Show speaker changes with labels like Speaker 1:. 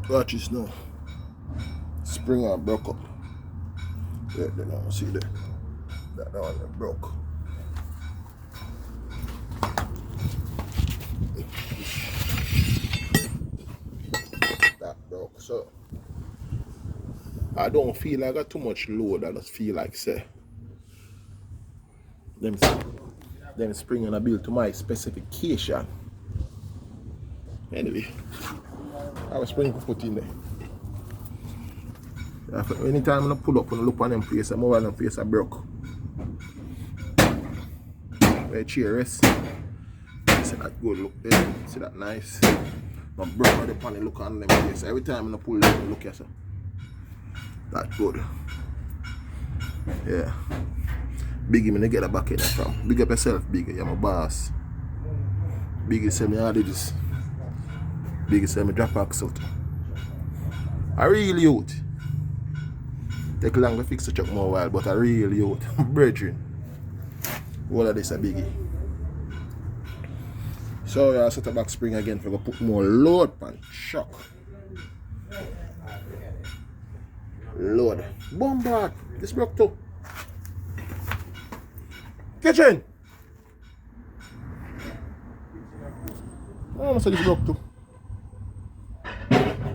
Speaker 1: Watch this now. Spring on broke up. Yeah, then I see there. That one broke. That broke. So I don't feel like I got too much load. I just feel like say them spring on a build to my specification. Anyway, I have a spring to put in there. Anytime I pull up and look on them face, I'm over on them face I broke. Where chair rest. See that good look there. See that nice. My broke the pan look on them face. Every time I pull them look at it. That good. Yeah. Biggie me to get a back in there from. Big up yourself, Biggie. You're my boss. Biggie say me all did this. Biggie say me drop axe out. I really youth. Take long to fix the truck more while, but I really youth. Brethren. All of this a Biggie. So I set a back spring again for to put more load pan shock. Load. Bombard. This broke too. Kitchen! Oh, I said this broke too.